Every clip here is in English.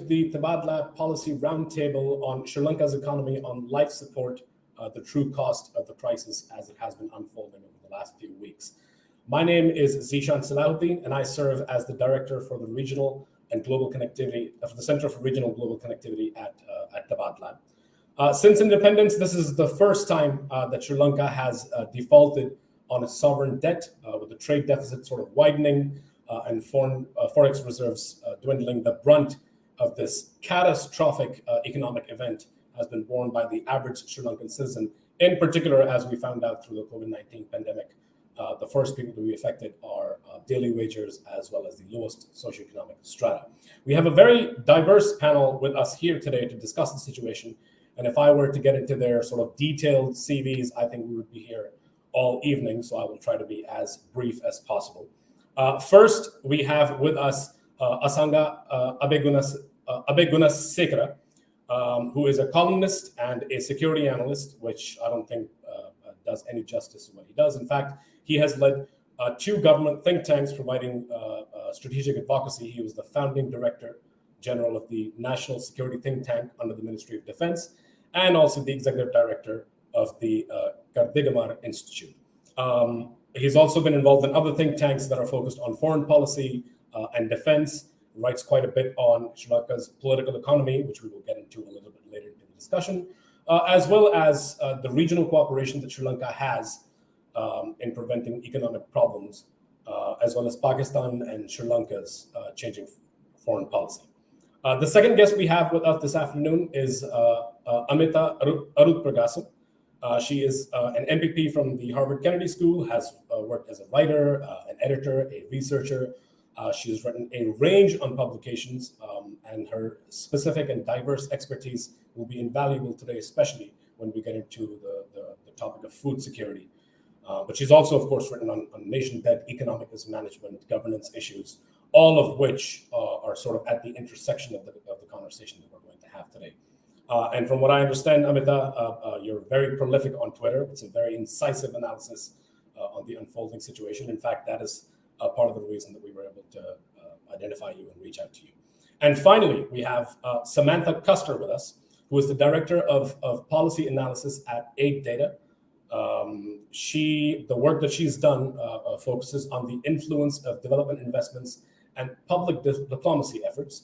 to the Tabadlab Policy Roundtable on Sri Lanka's economy on life support, the true cost of the crisis as it has been unfolding over the last few weeks. My name is Zishan Salahuddin, and I serve as the Director for the Regional and Global Connectivity of the Center for Regional Global Connectivity at Tabadlab. Since independence, this is the first time that Sri Lanka has defaulted on its sovereign debt, with the trade deficit sort of widening and foreign forex reserves dwindling. The brunt of this catastrophic economic event has been borne by the average Sri Lankan citizen. In particular, as we found out through the COVID-19 pandemic, the first people to be affected are daily wagers as well as the lowest socioeconomic strata. We have a very diverse panel with us here today to discuss the situation. And if I were to get into their sort of detailed CVs, I think we would be here all evening. So I will try to be as brief as possible. First, we have with us Asanga Abeyagoonasekera, who is a columnist and a security analyst, which I don't think does any justice to what he does. In fact, he has led two government think tanks providing strategic advocacy. He was the founding director general of the National Security Think Tank under the Ministry of Defense, and also the executive director of the Gardigamar Institute. He's also been involved in other think tanks that are focused on foreign policy and defense, writes quite a bit on Sri Lanka's political economy, which we will get into a little bit later in the discussion, as well as the regional cooperation that Sri Lanka has in preventing economic problems, as well as Pakistan and Sri Lanka's changing foreign policy. The second guest we have with us this afternoon is Amita Arudpragasam. She is an MPP from the Harvard Kennedy School, has worked as a writer, an editor, a researcher. She has written a range on publications, and her specific and diverse expertise will be invaluable today, especially when we get into the topic of food security. But she's also, of course, written on nation debt, economic mismanagement, governance issues, all of which are sort of at the intersection of the conversation that we're going to have today. And from what I understand, Amita, you're very prolific on Twitter. It's a very incisive analysis on the unfolding situation. In fact, that is part of the reason that we were able to identify you and reach out to you. And finally, we have Samantha Custer with us, who is the Director of Policy Analysis at AidData. The work that she's done focuses on the influence of development investments and public diplomacy efforts,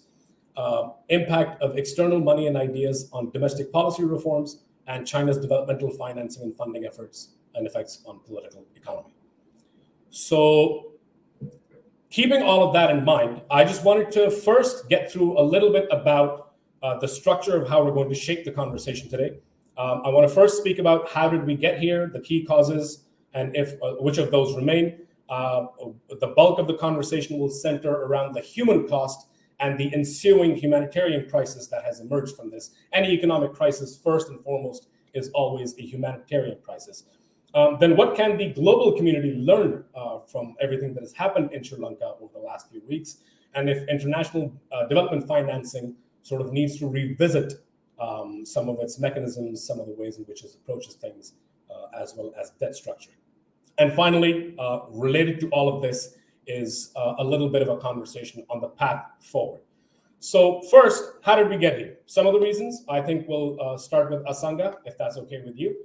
impact of external money and ideas on domestic policy reforms, and China's developmental financing and funding efforts and effects on political economy. So, keeping all of that in mind, I just wanted to first get through a little bit about the structure of how we're going to shape the conversation today. I want to first speak about how did we get here, the key causes, and if which of those remain. The bulk of the conversation will center around the human cost and the ensuing humanitarian crisis that has emerged from this. Any economic crisis, first and foremost, is always a humanitarian crisis. Then what can the global community learn from everything that has happened in Sri Lanka over the last few weeks? And if international development financing sort of needs to revisit some of its mechanisms, some of the ways in which it approaches things, as well as debt structure. And finally, related to all of this is a little bit of a conversation on the path forward. So first, how did we get here? Some of the reasons, I think we'll start with Asanga, if that's okay with you.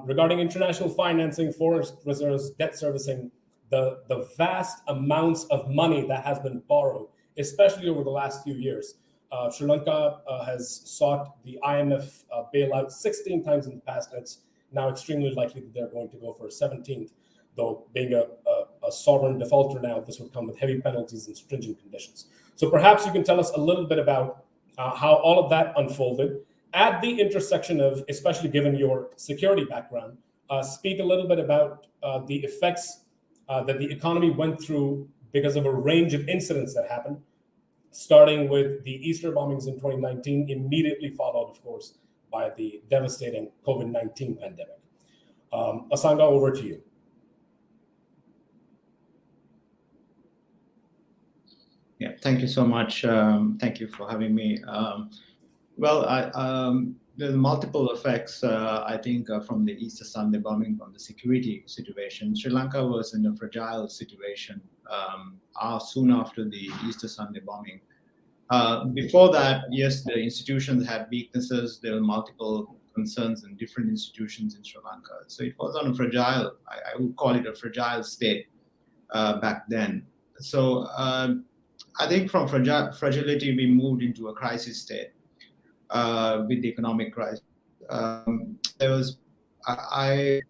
Regarding international financing, foreign reserves, debt servicing, the vast amounts of money that has been borrowed, especially over the last few years. Sri Lanka has sought the IMF bailout 16 times in the past, and it's now extremely likely that they're going to go for a 17th, though being a sovereign defaulter now, this would come with heavy penalties and stringent conditions. So perhaps you can tell us a little bit about how all of that unfolded at the intersection of, especially given your security background, speak a little bit about the effects that the economy went through because of a range of incidents that happened, starting with the Easter bombings in 2019, immediately followed, of course, by the devastating COVID-19 pandemic. Asanga, over to you. Yeah, thank you so much. Thank you for having me. There's multiple effects, I think, from the Easter Sunday bombing on the security situation. Sri Lanka was in a fragile situation soon after the Easter Sunday bombing. Before that, yes, the institutions had weaknesses. There were multiple concerns in different institutions in Sri Lanka. So it was on a fragile, I would call it a fragile state back then. So I think from fragility, we moved into a crisis state with the economic crisis. There was, I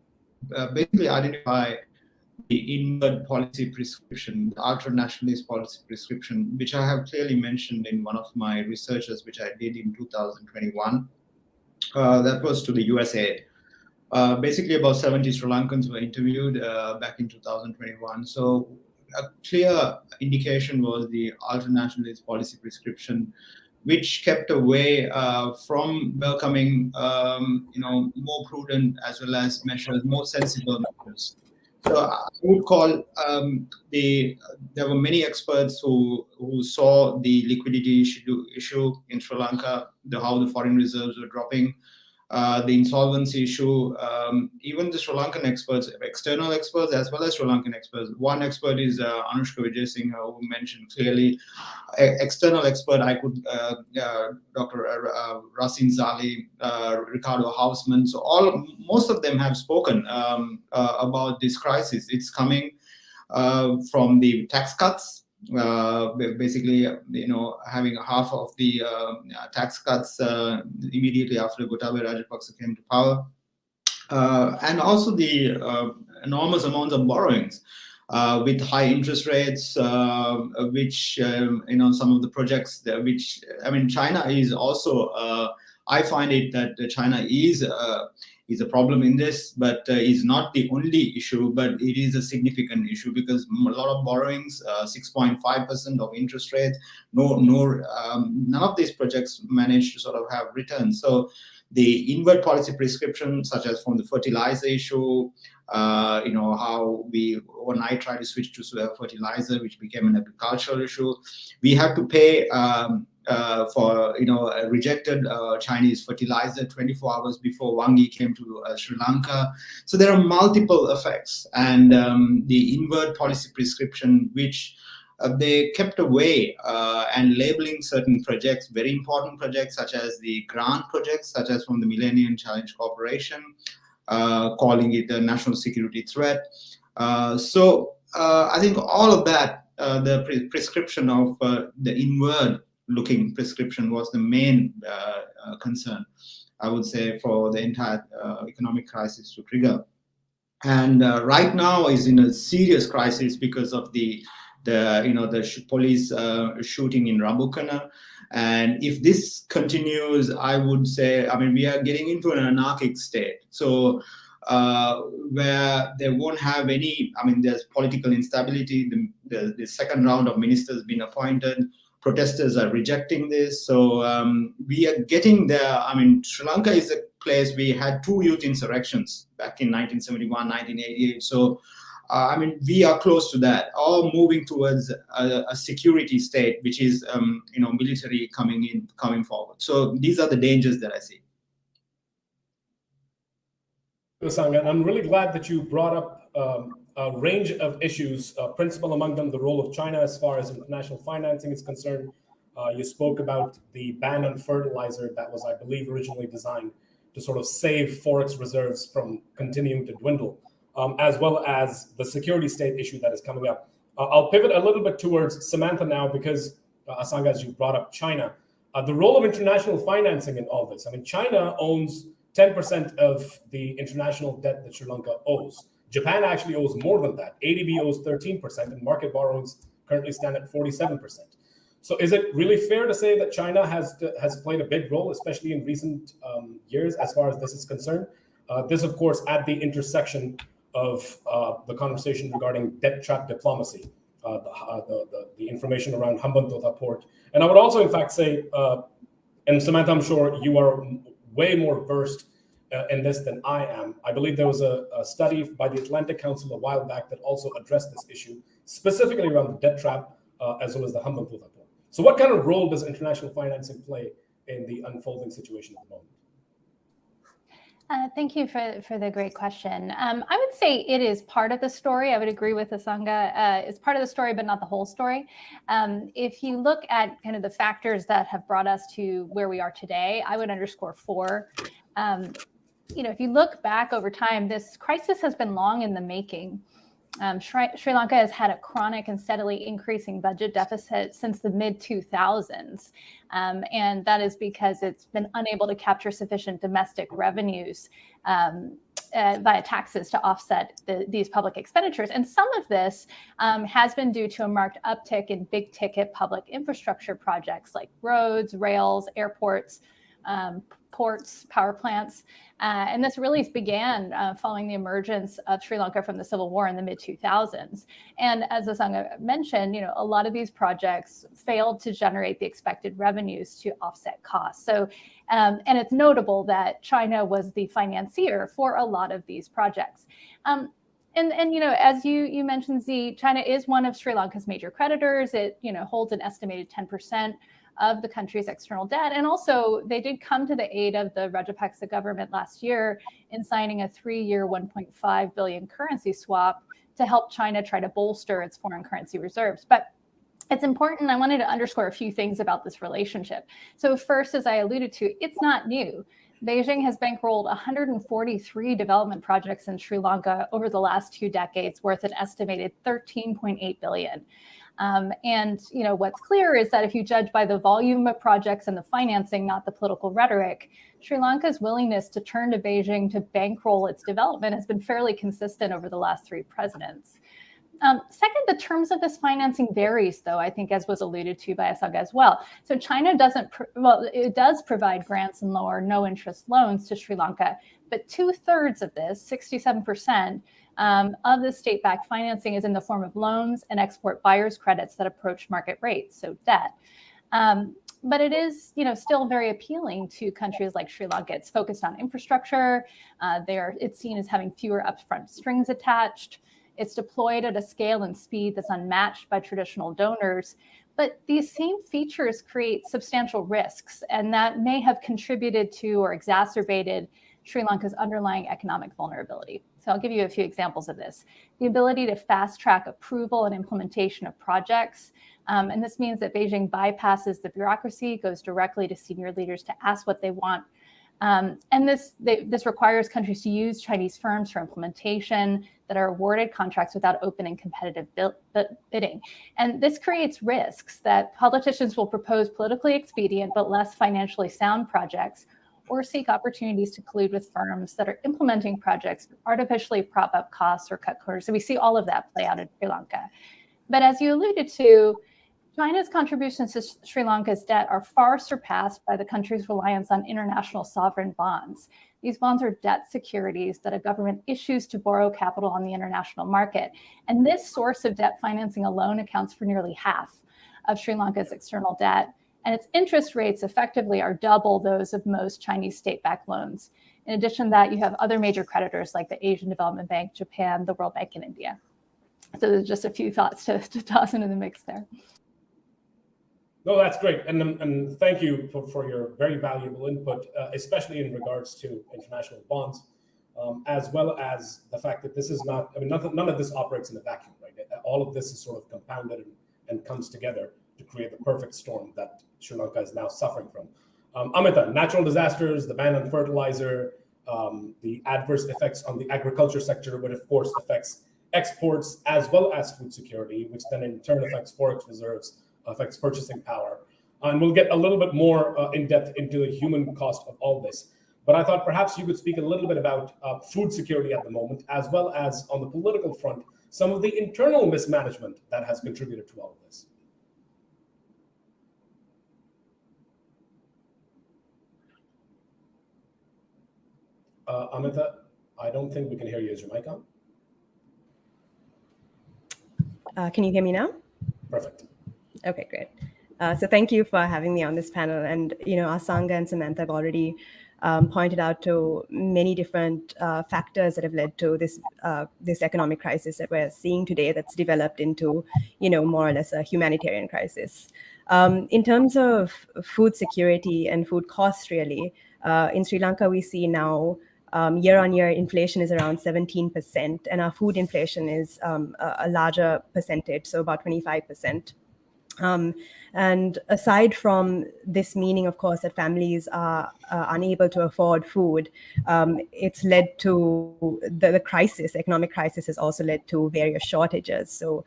basically identify the inward policy prescription, the ultra-nationalist policy prescription, which I have clearly mentioned in one of my researches, which I did in 2021. That was to the USA. Basically, about 70 Sri Lankans were interviewed back in 2021. So a clear indication was the ultra-nationalist policy prescription, which kept away from welcoming, more prudent as well as measures, more sensible measures. So I would call there were many experts who saw the liquidity issue in Sri Lanka, how the foreign reserves were dropping, the insolvency issue. Even the Sri Lankan experts, external experts as well as Sri Lankan experts. One expert is Anushka Vijayasinghe, who mentioned clearly. External expert, I could Dr. Rasin Zali, Ricardo Hausman. So most of them have spoken about this crisis. It's coming from the tax cuts. Basically, having half of the tax cuts immediately after Gotabaya Rajapaksa came to power, and also the enormous amounts of borrowings with high interest rates, which some of the projects which China is also. I find it that China is a problem in this, but is not the only issue, but it is a significant issue because a lot of borrowings, 6.5% of interest rates, none of these projects manage to sort of have returns. So the inward policy prescription, such as from the fertilizer issue, how we overnight try to switch to fertilizer, which became an agricultural issue. We have to pay for a rejected Chinese fertilizer 24 hours before Wangi came to Sri Lanka. So there are multiple effects, and the inward policy prescription, which they kept away and labeling certain projects, very important projects, such as the grant projects, such as from the Millennium Challenge Corporation, calling it a national security threat. So I think all of that, the prescription of the inward-looking prescription was the main concern, I would say, for the entire economic crisis to trigger. And right now is in a serious crisis because of the police shooting in Rabukana. And if this continues, I would say, we are getting into an anarchic state. So where they won't have any, there's political instability. The second round of ministers been appointed. Protesters are rejecting this. So we are getting there. Sri Lanka is a place we had 2 youth insurrections back in 1971, 1988. So we are close to that, or moving towards a security state, which is, military coming forward. So these are the dangers that I see. Asanga, and I'm really glad that you brought up a range of issues, principal among them the role of China as far as international financing is concerned. You spoke about the ban on fertilizer that was, I believe, originally designed to sort of save forex reserves from continuing to dwindle, as well as the security state issue that is coming up. I'll pivot a little bit towards Samantha now because, Asanga, as you brought up China, the role of international financing in all this. China owns 10% of the international debt that Sri Lanka owes. Japan actually owes more than that. ADB owes 13%, and market borrowings currently stand at 47%. So is it really fair to say that China has played a big role, especially in recent years, as far as this is concerned? This, of course, at the intersection of the conversation regarding debt trap diplomacy, the information around Hambantota port. And I would also, in fact, say, and Samantha, I'm sure you are way more versed in this than I am. I believe there was a study by the Atlantic Council a while back that also addressed this issue, specifically around the debt trap, as well as the Hambantota port. So what kind of role does international financing play in the unfolding situation at the moment? Thank you for the great question. I would say it is part of the story. I would agree with Asanga. It's part of the story, but not the whole story. If you look at kind of the factors that have brought us to where we are today, I would underscore four. If you look back over time, this crisis has been long in the making. Sri Lanka has had a chronic and steadily increasing budget deficit since the mid-2000s. And that is because it's been unable to capture sufficient domestic revenues via taxes to offset these public expenditures. And some of this has been due to a marked uptick in big ticket public infrastructure projects like roads, rails, airports, ports, power plants. And this really began following the emergence of Sri Lanka from the civil war in the mid-2000s. And as Asanga mentioned, a lot of these projects failed to generate the expected revenues to offset costs. So, and it's notable that China was the financier for a lot of these projects. And as you mentioned, Z, China is one of Sri Lanka's major creditors. It holds an estimated 10% of the country's external debt. And also they did come to the aid of the Rajapaksa government last year in signing a 3-year, 1.5 billion currency swap to help China try to bolster its foreign currency reserves. But it's important, I wanted to underscore a few things about this relationship. So first, as I alluded to, it's not new. Beijing has bankrolled 143 development projects in Sri Lanka over the last 2 decades, worth an estimated 13.8 billion. And what's clear is that if you judge by the volume of projects and the financing, not the political rhetoric, Sri Lanka's willingness to turn to Beijing to bankroll its development has been fairly consistent over the last 3 presidents. Second, the terms of this financing varies, though, I think, as was alluded to by Asanga as well. So China it does provide grants and low or no interest loans to Sri Lanka, but 2/3 of this, 67%, of the state-backed financing is in the form of loans and export buyers credits that approach market rates, so debt. But it is, still very appealing to countries like Sri Lanka. It's focused on infrastructure. It's seen as having fewer upfront strings attached. It's deployed at a scale and speed that's unmatched by traditional donors. But these same features create substantial risks, and that may have contributed to or exacerbated Sri Lanka's underlying economic vulnerability. So I'll give you a few examples of this. The ability to fast track approval and implementation of projects. And this means that Beijing bypasses the bureaucracy, goes directly to senior leaders to ask what they want. And this requires countries to use Chinese firms for implementation that are awarded contracts without open and competitive bidding. And this creates risks that politicians will propose politically expedient but less financially sound projects, or seek opportunities to collude with firms that are implementing projects, artificially prop up costs or cut corners. So we see all of that play out in Sri Lanka. But as you alluded to, China's contributions to Sri Lanka's debt are far surpassed by the country's reliance on international sovereign bonds. These bonds are debt securities that a government issues to borrow capital on the international market. And this source of debt financing alone accounts for nearly half of Sri Lanka's external debt. And its interest rates effectively are double those of most Chinese state-backed loans. In addition to that, you have other major creditors like the Asian Development Bank, Japan, the World Bank, and India. So there's just a few thoughts to toss into the mix there. No, that's great. And thank you for your very valuable input, especially in regards to international bonds, as well as the fact that this is not, none of this operates in a vacuum, right? All of this is sort of compounded and comes together to create the perfect storm that Sri Lanka is now suffering from. Amita, natural disasters, the ban on fertilizer, the adverse effects on the agriculture sector, which of course affects exports as well as food security, which then in turn affects forex reserves, affects purchasing power. And we'll get a little bit more in depth into the human cost of all this. But I thought perhaps you could speak a little bit about food security at the moment, as well as on the political front, some of the internal mismanagement that has contributed to all of this. Amita, I don't think we can hear you. Is your mic on? Can you hear me now? Perfect. Okay, great. So thank you for having me on this panel. And, Asanga and Samantha have already pointed out to many different factors that have led to this economic crisis that we're seeing today that's developed into, more or less a humanitarian crisis. In terms of food security and food costs, really, in Sri Lanka, we see now Year-on-year inflation is around 17%, and our food inflation is a larger percentage, so about 25%. And aside from this meaning, of course, that families are unable to afford food, it's led to the crisis, economic crisis has also led to various shortages. So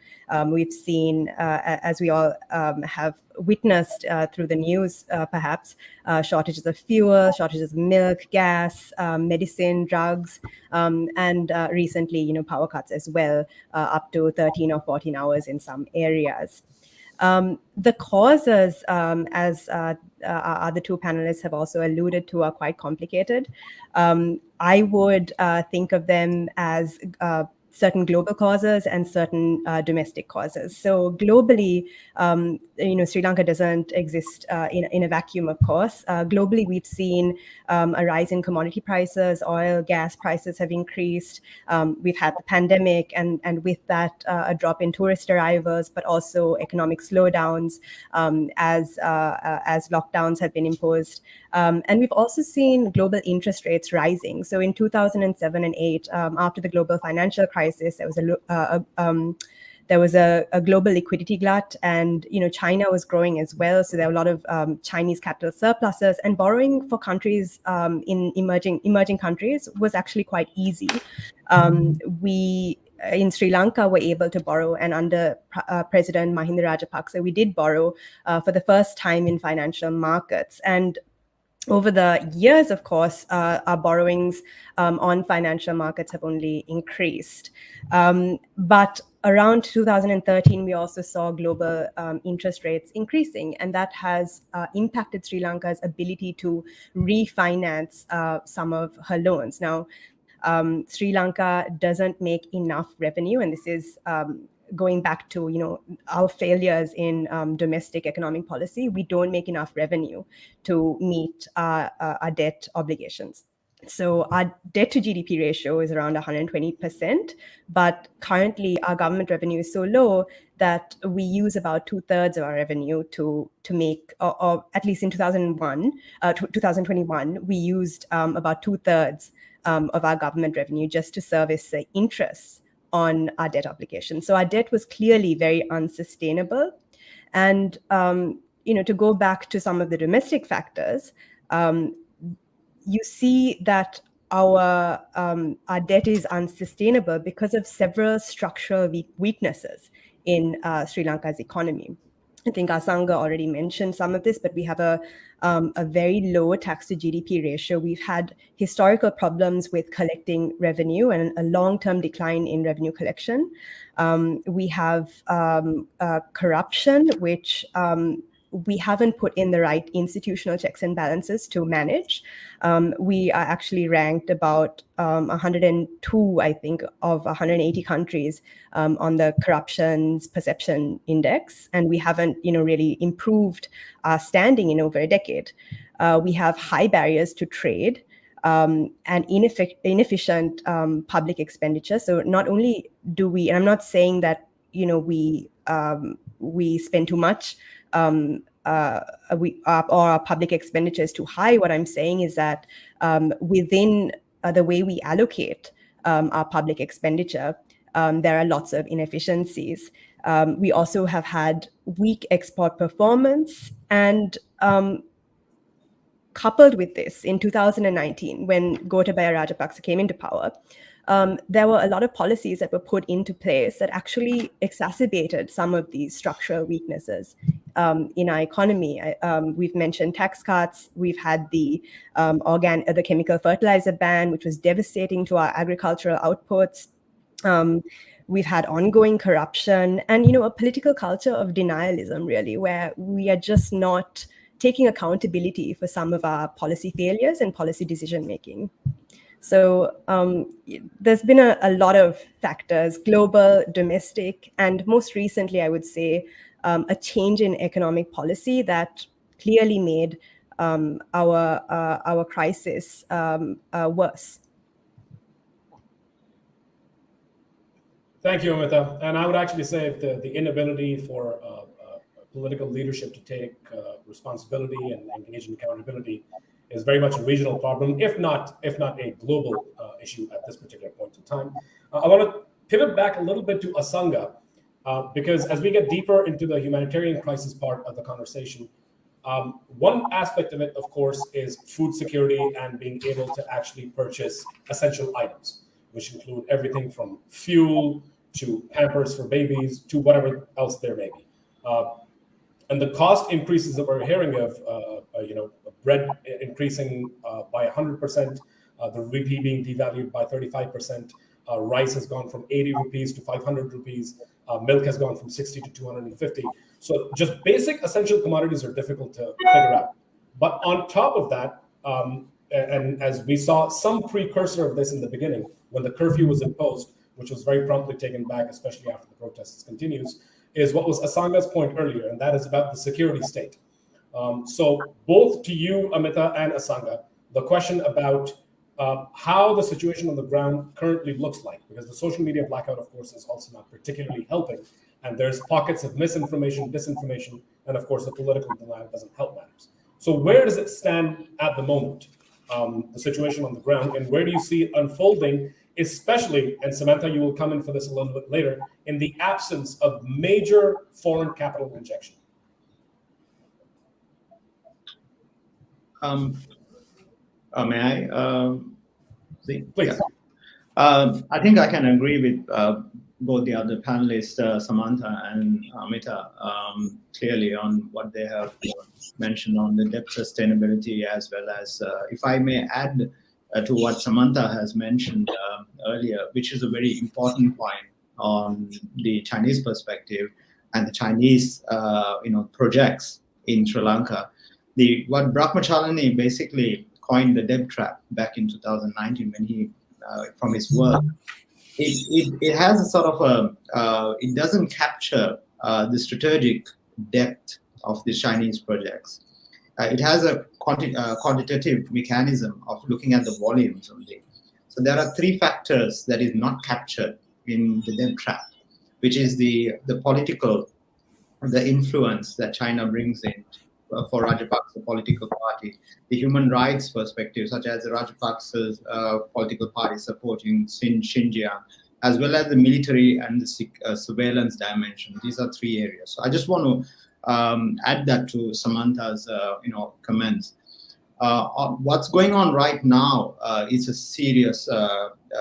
we've seen, as we all have witnessed through the news, perhaps, shortages of fuel, shortages of milk, gas, medicine, drugs, and recently, power cuts as well, up to 13 or 14 hours in some areas. The causes, as our other two panelists have also alluded to, are quite complicated. I would think of them as certain global causes and certain domestic causes. So globally, Sri Lanka doesn't exist in a vacuum, of course. Globally, we've seen a rise in commodity prices, oil, gas prices have increased. We've had the pandemic, and with that, a drop in tourist arrivals, but also economic slowdowns as lockdowns have been imposed. And we've also seen global interest rates rising. So in 2007 and 8, after the global financial crisis, there was a global liquidity glut, and China was growing as well. So there were a lot of Chinese capital surpluses, and borrowing for countries in emerging countries was actually quite easy. We in Sri Lanka were able to borrow, and under President Mahinda Rajapaksa, we did borrow for the first time in financial markets. And over the years, of course, our borrowings on financial markets have only increased. But around 2013, we also saw global interest rates increasing, and that has impacted Sri Lanka's ability to refinance some of her loans. Now, Sri Lanka doesn't make enough revenue, and this is going back to our failures in domestic economic policy. We don't make enough revenue to meet our debt obligations. So our debt to GDP ratio is around 120%, but currently our government revenue is so low that we use about 2/3 of our revenue to make, or at least in 2021, we used about 2/3 of our government revenue just to service the interests on our debt obligation. So our debt was clearly very unsustainable. And to go back to some of the domestic factors, you see that our debt is unsustainable because of several structural weaknesses in Sri Lanka's economy. I think Asanga already mentioned some of this, but we have a very low tax to GDP ratio. We've had historical problems with collecting revenue and a long-term decline in revenue collection. We have corruption, which we haven't put in the right institutional checks and balances to manage. We are actually ranked about 102, I think, of 180 countries on the corruptions perception index, and we haven't, really improved our standing in over a decade. We have high barriers to trade and inefficient public expenditure. So not only do we, and I'm not saying that we spend too much. Or our public expenditure is too high. What I'm saying is that within the way we allocate our public expenditure, there are lots of inefficiencies. We also have had weak export performance, and coupled with this, in 2019, when Gotabaya Rajapaksa came into power, there were a lot of policies that were put into place that actually exacerbated some of these structural weaknesses in our economy. We've mentioned tax cuts. We've had the chemical fertilizer ban, which was devastating to our agricultural outputs. We've had ongoing corruption and, a political culture of denialism, really, where we are just not taking accountability for some of our policy failures and policy decision-making. So there's been a lot of factors, global, domestic, and most recently, I would say, a change in economic policy that clearly made our crisis worse. Thank you, Amita. And I would actually say the inability for political leadership to take responsibility and engage in accountability is very much a regional problem, if not a global issue at this particular point in time. I want to pivot back a little bit to Asanga, because as we get deeper into the humanitarian crisis part of the conversation, one aspect of it, of course, is food security and being able to actually purchase essential items, which include everything from fuel to Pampers for babies to whatever else there may be. And the cost increases that we're hearing of, bread increasing by 100%, the rupee being devalued by 35%, rice has gone from 80 rupees to 500 rupees, milk has gone from 60 to 250. So just basic essential commodities are difficult to figure out. But on top of that, and as we saw some precursor of this in the beginning, when the curfew was imposed, which was very promptly taken back, especially after the protests continues, is what was Asanga's point earlier, and that is about the security state. So both to you, Amita, and Asanga, the question about how the situation on the ground currently looks like, because the social media blackout, of course, is also not particularly helping. And there's pockets of misinformation, disinformation, and of course, the political denial doesn't help matters. So where does it stand at the moment, the situation on the ground, and where do you see it unfolding, especially, and Samantha, you will come in for this a little bit later, in the absence of major foreign capital injection? May I see? Please. Yeah. I think I can agree with both the other panelists, Samantha and Amita, clearly on what they have mentioned on the debt sustainability, as well as, if I may add to what Samantha has mentioned earlier, which is a very important point on the Chinese perspective and the Chinese, projects in Sri Lanka. What Brahmachalani basically coined the debt trap back in 2019 when he, from his work, it has a sort of it doesn't capture the strategic depth of the Chinese projects. It has a quantitative mechanism of looking at the volumes only. So there are three factors that is not captured in the debt trap, which is the political, the influence that China brings in for Rajapaksa political party, the human rights perspective, such as the Rajapaksa's political party supporting Xinjiang, as well as the military and the surveillance dimension. These are three areas. So I just want to add that to Samantha's comments. What's going on right now is a serious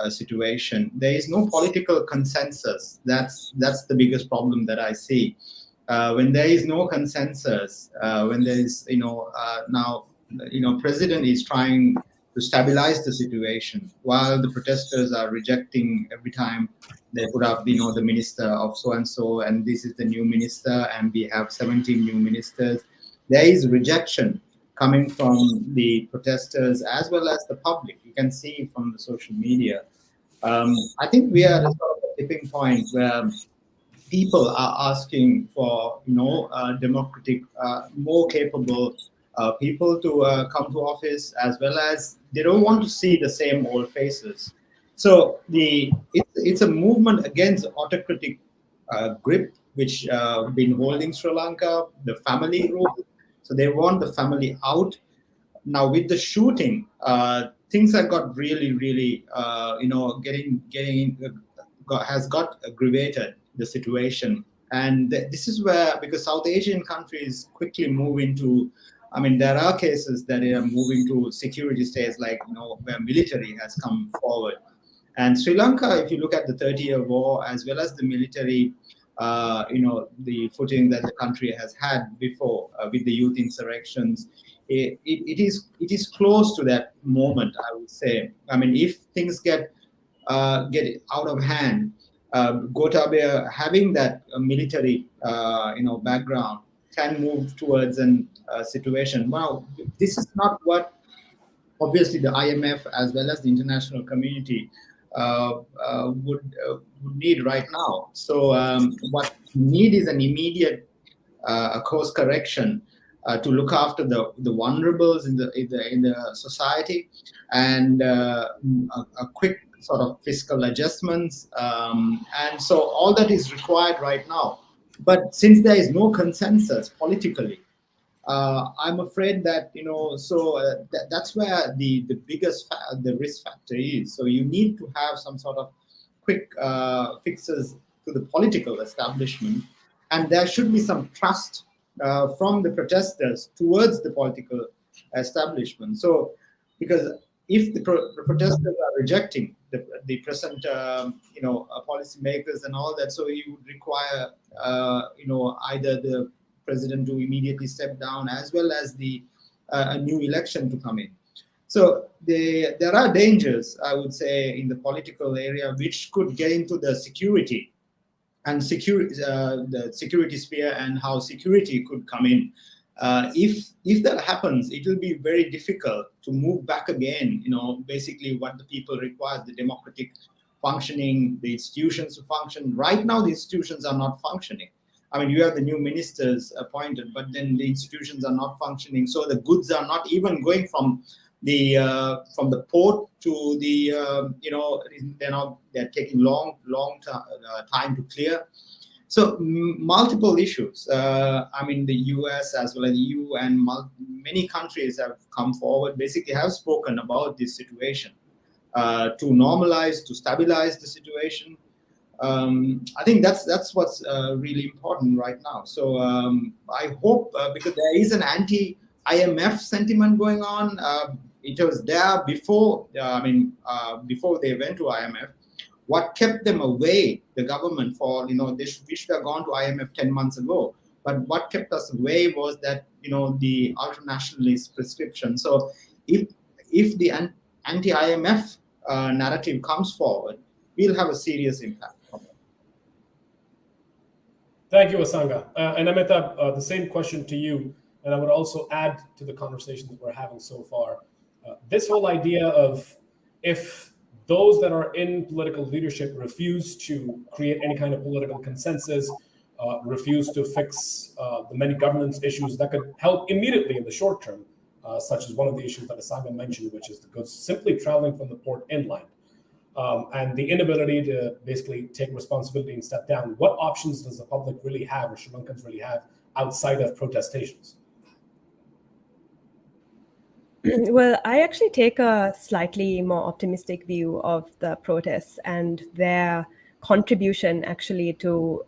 situation. There is no political consensus. That's the biggest problem that I see. When there is no consensus, when there is, now, president is trying to stabilize the situation, while the protesters are rejecting every time they put up, the minister of so-and-so, and this is the new minister, and we have 17 new ministers. There is rejection coming from the protesters as well as the public. You can see from the social media. I think we are at a sort of a tipping point where people are asking for, democratic, more capable people to come to office, as well as they don't want to see the same old faces. So it's a movement against autocratic grip, which been holding Sri Lanka, the family rule. So they want the family out. Now with the shooting, things have got really, really, has got aggravated the situation. And this is where, because South Asian countries quickly move into, there are cases that are moving to security states, like, where military has come forward. And Sri Lanka, if you look at the 30-year war, as well as the military, the footing that the country has had before with the youth insurrections, it is close to that moment, I would say. If things get out of hand, Gotabaya having that military, background can move towards a situation. Wow, this is not what obviously the IMF as well as the international community would need right now. So what we need is an immediate course correction to look after the vulnerables in the society, and a quick sort of fiscal adjustments, and so all that is required right now. But since there is no consensus politically, I'm afraid that, that's where the biggest the risk factor is. So you need to have some sort of quick fixes to the political establishment, and there should be some trust from the protesters towards the political establishment. So, because if the protesters are rejecting the present, policymakers and all that, so you would require, either the president to immediately step down, as well as a new election to come in. So there are dangers, I would say, in the political area, which could get into the security and the security sphere, and how security could come in. If that happens, it will be very difficult to move back again. Basically what the people require: the democratic functioning, the institutions to function. Right now, the institutions are not functioning. I mean, you have the new ministers appointed, but then the institutions are not functioning. So the goods are not even going from the port to the, they're taking long time to clear. So multiple issues. The US as well as EU and many countries have come forward, basically have spoken about this situation to normalize, to stabilize the situation. I think that's what's really important right now. So I hope, because there is an anti-IMF sentiment going on. It was there before. Before they went to IMF. What kept them away, the government, for we should have gone to IMF 10 months ago. But what kept us away was that the ultra-nationalist prescription. So if the anti-IMF narrative comes forward, we'll have a serious impact. Thank you, Asanga. And Amita, the same question to you. And I would also add to the conversation that we're having so far. This whole idea of, if those that are in political leadership refuse to create any kind of political consensus, refuse to fix the many governance issues that could help immediately in the short term, such as one of the issues that Asanga mentioned, which is the goods simply traveling from the port inland. And the inability to basically take responsibility and step down. What options does the public really have, or Sri Lankans really have, outside of protestations? Well, I actually take a slightly more optimistic view of the protests and their contribution actually to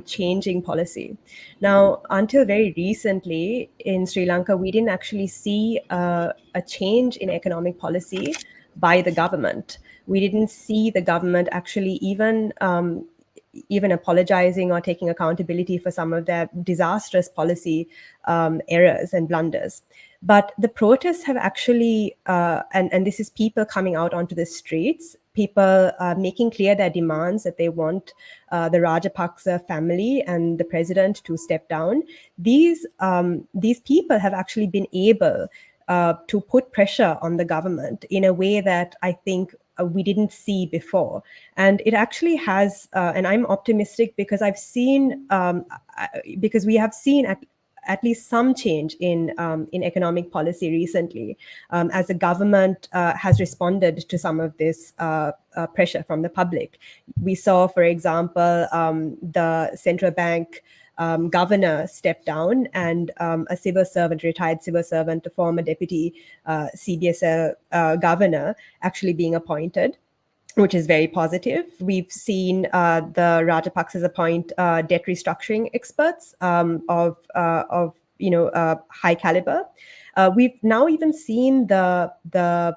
changing policy. Now, until very recently in Sri Lanka, we didn't actually see a change in economic policy by the government. We didn't see the government actually even apologizing or taking accountability for some of their disastrous policy errors and blunders. But the protests have actually, and this is people coming out onto the streets, people making clear their demands that they want the Rajapaksa family and the president to step down. These people have actually been able to put pressure on the government in a way that I think we didn't see before. And it actually has, and I'm optimistic because I've seen, because we have seen at least some change in economic policy recently, as the government has responded to some of this pressure from the public. We saw, for example, the central bank governor stepped down, and a retired civil servant, a former deputy CBSL governor, actually being appointed, which is very positive. We've seen the Rajapaksas appoint debt restructuring experts of high caliber. We've now even seen the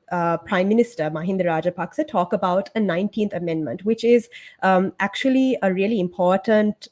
Prime Minister Mahinda Rajapaksa talk about a 19th Amendment, which is actually a really important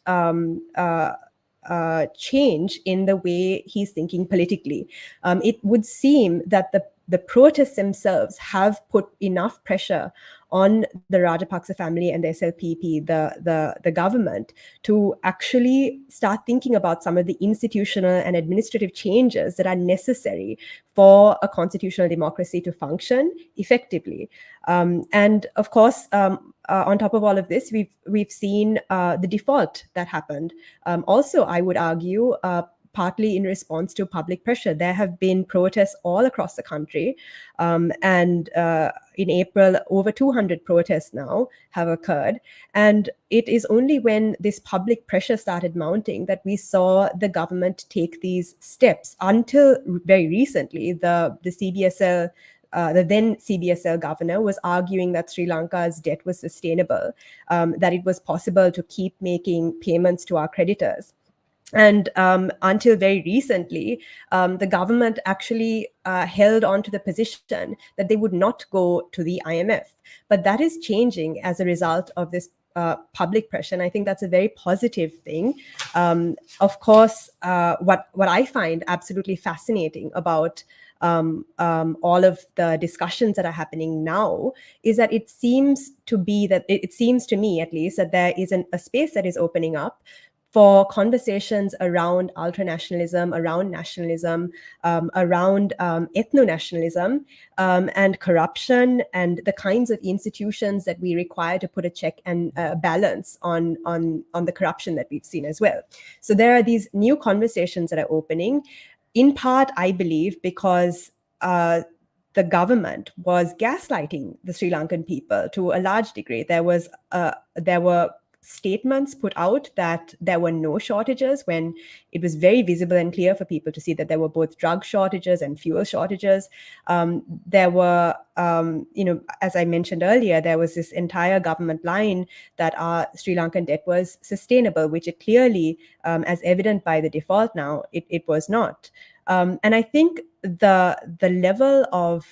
change in the way he's thinking politically. It would seem that the protests themselves have put enough pressure on the Rajapaksa family and the SLPP, the government, to actually start thinking about some of the institutional and administrative changes that are necessary for a constitutional democracy to function effectively. And of course, on top of all of this, we've seen the default that happened. Also, I would argue, partly in response to public pressure. There have been protests all across the country. And in April, over 200 protests now have occurred. And it is only when this public pressure started mounting that we saw the government take these steps. Until very recently, the CBSL, the then CBSL governor, was arguing that Sri Lanka's debt was sustainable, that it was possible to keep making payments to our creditors. And until very recently, the government actually held on to the position that they would not go to the IMF. But that is changing as a result of this public pressure. And I think that's a very positive thing. Of course, what I find absolutely fascinating about all of the discussions that are happening now is that it seems to me at least that there is a space that is opening up for conversations around ultranationalism, around nationalism, around ethno-nationalism, and corruption, and the kinds of institutions that we require to put a check and balance on the corruption that we've seen as well. So there are these new conversations that are opening, in part, I believe, because the government was gaslighting the Sri Lankan people to a large degree. There were statements put out that there were no shortages when it was very visible and clear for people to see that there were both drug shortages and fuel shortages. There were, as I mentioned earlier, there was this entire government line that our Sri Lankan debt was sustainable, which it clearly, as evident by the default now, it was not. And I think the level of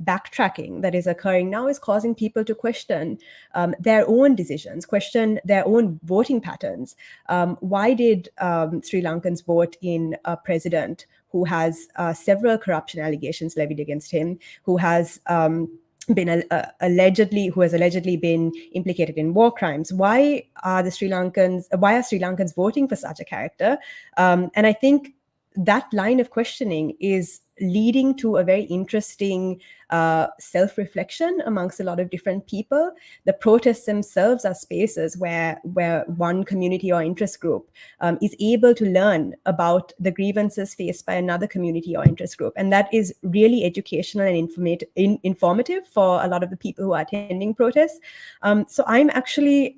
backtracking that is occurring now is causing people to question their own decisions, question their own voting patterns. Why did Sri Lankans vote in a president who has several corruption allegations levied against him, who has allegedly been implicated in war crimes? Why are Sri Lankans voting for such a character? And I think that line of questioning is leading to a very interesting self-reflection amongst a lot of different people. The protests themselves are spaces where one community or interest group is able to learn about the grievances faced by another community or interest group. And that is really educational and informative for a lot of the people who are attending protests. So I'm actually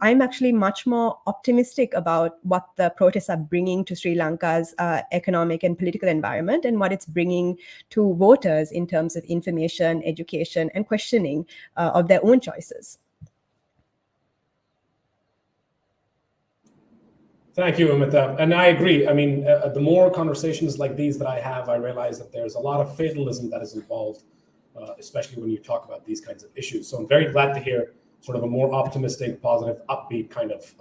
much more optimistic about what the protests are bringing to Sri Lanka's economic and political environment, and what it's bringing to voters in terms of information, education, and questioning of their own choices. Thank you, Amita. And I agree. I mean, the more conversations like these that I have, I realize that there's a lot of fatalism that is involved, especially when you talk about these kinds of issues. So I'm very glad to hear sort of a more optimistic, positive, upbeat kind of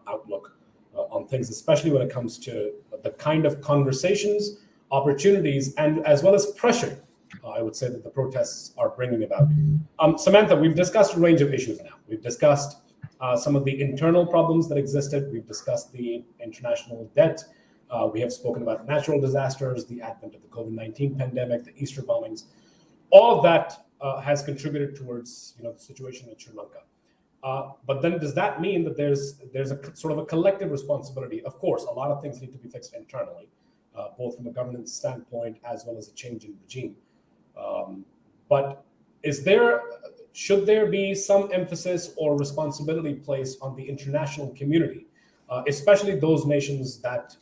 outlook on things, especially when it comes to the kind of conversations, opportunities, and as well as pressure, I would say, that the protests are bringing about. Samantha, we've discussed a range of issues now. We've discussed some of the internal problems that existed. We've discussed the international debt. We have spoken about natural disasters, the advent of the COVID-19 pandemic, the Easter bombings. All of that has contributed towards the situation in Sri Lanka. But then does that mean that there's a sort of a collective responsibility? Of course, a lot of things need to be fixed internally, both from a governance standpoint as well as a change in regime. But should there be some emphasis or responsibility placed on the international community, especially those nations that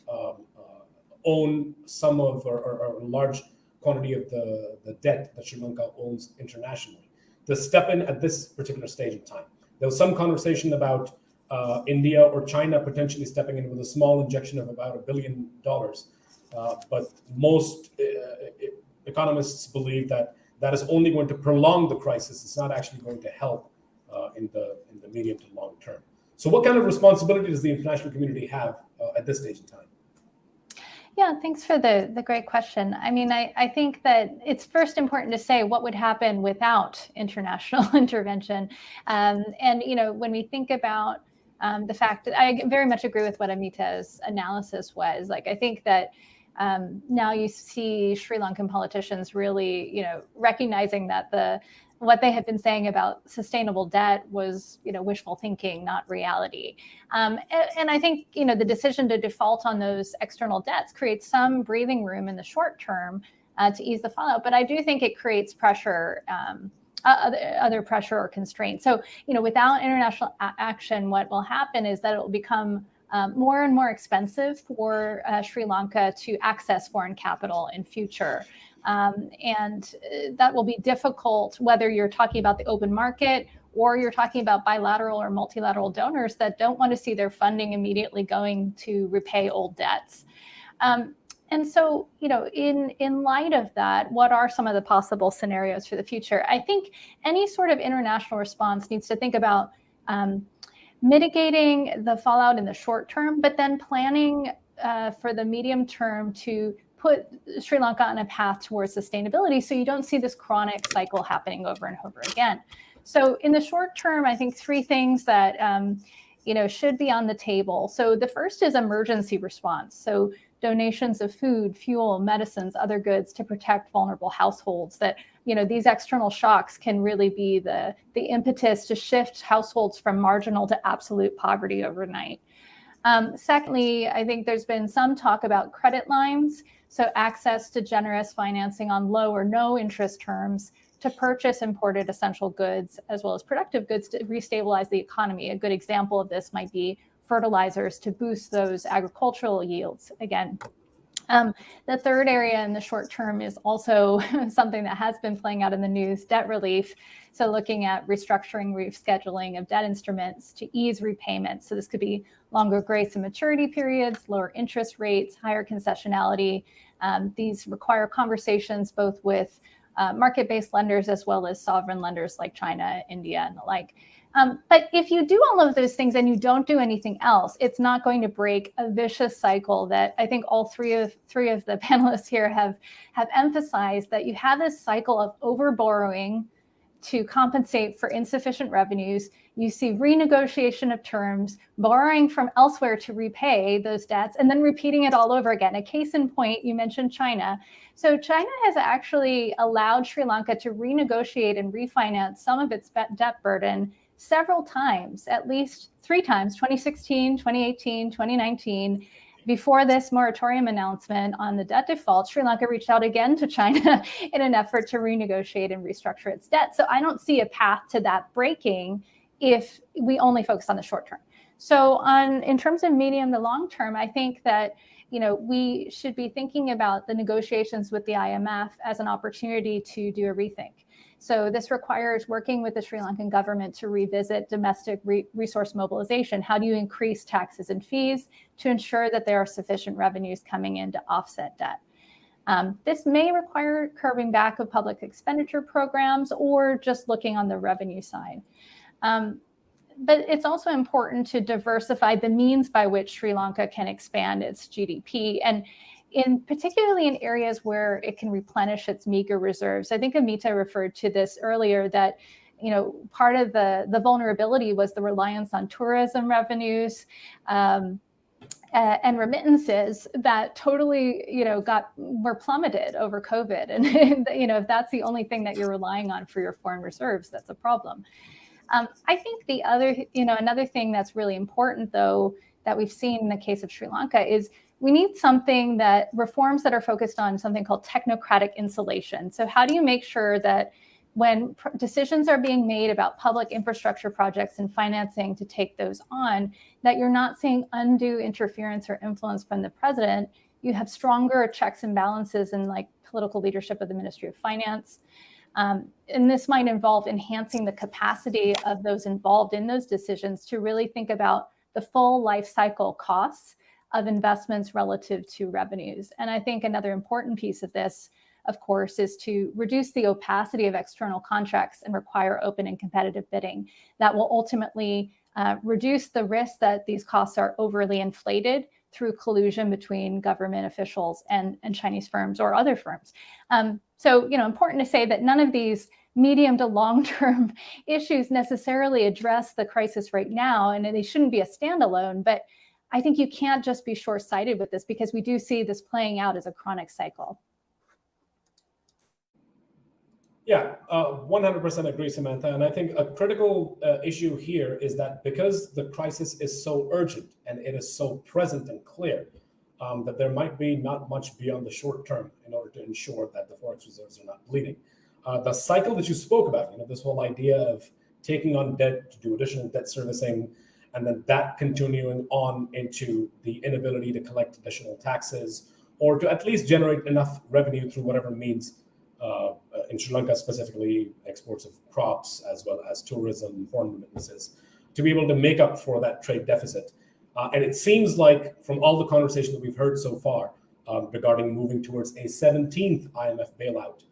own some of or a large quantity of the debt that Sri Lanka owns internationally, to step in at this particular stage in time? There was some conversation about India or China potentially stepping in with a small injection of about $1 billion. But most economists believe that is only going to prolong the crisis. It's not actually going to help in the medium to long term. So what kind of responsibility does the international community have at this stage in time? Yeah, thanks for the great question. I mean, I think that it's first important to say what would happen without international intervention. And, when we think about the fact that I very much agree with what Amita's analysis was, like, I think that now you see Sri Lankan politicians really, recognizing that what they had been saying about sustainable debt was, wishful thinking, not reality. And I think, the decision to default on those external debts creates some breathing room in the short term to ease the fallout. But I do think it creates pressure, other pressure or constraints. So, without international action, what will happen is that it will become more and more expensive for Sri Lanka to access foreign capital in future. And that will be difficult, whether you're talking about the open market or you're talking about bilateral or multilateral donors that don't want to see their funding immediately going to repay old debts. And so, in light of that, what are some of the possible scenarios for the future? I think any sort of international response needs to think about mitigating the fallout in the short term, but then planning for the medium term to put Sri Lanka on a path towards sustainability so you don't see this chronic cycle happening over and over again. So in the short term, I think three things that should be on the table. So the first is emergency response. So donations of food, fuel, medicines, other goods to protect vulnerable households. That these external shocks can really be the impetus to shift households from marginal to absolute poverty overnight. Secondly, I think there's been some talk about credit lines, so access to generous financing on low or no interest terms to purchase imported essential goods as well as productive goods to restabilize the economy. A good example of this might be fertilizers to boost those agricultural yields again. The third area in the short term is also something that has been playing out in the news, debt relief. So looking at restructuring, rescheduling of debt instruments to ease repayments. So this could be longer grace and maturity periods, lower interest rates, higher concessionality. These require conversations both with market-based lenders as well as sovereign lenders like China, India, and the like. But if you do all of those things and you don't do anything else, it's not going to break a vicious cycle that I think all three of the panelists here have emphasized, that you have this cycle of overborrowing to compensate for insufficient revenues. You see renegotiation of terms, borrowing from elsewhere to repay those debts, and then repeating it all over again. A case in point, you mentioned China. So China has actually allowed Sri Lanka to renegotiate and refinance some of its debt burden several times, at least 3 times, 2016, 2018, 2019. Before this moratorium announcement on the debt default, Sri Lanka reached out again to China in an effort to renegotiate and restructure its debt. So I don't see a path to that breaking if we only focus on the short term. So in terms of medium to long term, I think that we should be thinking about the negotiations with the IMF as an opportunity to do a rethink. So this requires working with the Sri Lankan government to revisit domestic resource mobilization. How do you increase taxes and fees to ensure that there are sufficient revenues coming in to offset debt? This may require curbing back of public expenditure programs or just looking on the revenue side. But it's also important to diversify the means by which Sri Lanka can expand its GDP, and particularly in areas where it can replenish its meager reserves. I think Amita referred to this earlier, that part of the vulnerability was the reliance on tourism revenues and remittances that totally were plummeted over COVID. And if that's the only thing that you're relying on for your foreign reserves, that's a problem. I think the other, another thing that's really important, though, that we've seen in the case of Sri Lanka is we need reforms that are focused on something called technocratic insulation. So how do you make sure that when decisions are being made about public infrastructure projects and financing to take those on, that you're not seeing undue interference or influence from the president? You have stronger checks and balances in political leadership of the Ministry of Finance. And this might involve enhancing the capacity of those involved in those decisions to really think about the full life cycle costs of investments relative to revenues. And I think another important piece of this, of course, is to reduce the opacity of external contracts and require open and competitive bidding. That will ultimately reduce the risk that these costs are overly inflated through collusion between government officials and Chinese firms or other firms. So, important to say that none of these medium to long-term issues necessarily address the crisis right now, and they shouldn't be a standalone, but I think you can't just be short-sighted with this, because we do see this playing out as a chronic cycle. Yeah, 100% agree, Samantha. And I think a critical issue here is that because the crisis is so urgent and it is so present and clear, that there might be not much beyond the short term in order to ensure that the forex reserves are not bleeding. The cycle that you spoke about, this whole idea of taking on debt to do additional debt servicing, and then that continuing on into the inability to collect additional taxes or to at least generate enough revenue through whatever means, in Sri Lanka specifically, exports of crops as well as tourism, foreign remittances, to be able to make up for that trade deficit. And it seems like from all the conversation that we've heard so far regarding moving towards a 17th IMF bailout,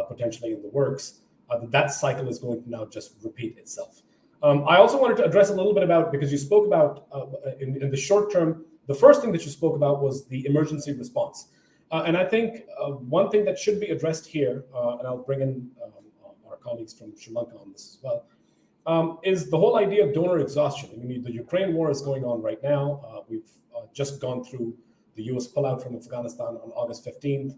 potentially in the works, that cycle is going to now just repeat itself. I also wanted to address a little bit about, because you spoke about in the short term, the first thing that you spoke about was the emergency response. And I think one thing that should be addressed here, and I'll bring in our colleagues from Sri Lanka on this as well, is the whole idea of donor exhaustion. I mean, the Ukraine war is going on right now. We've just gone through the US pullout from Afghanistan on August 15th.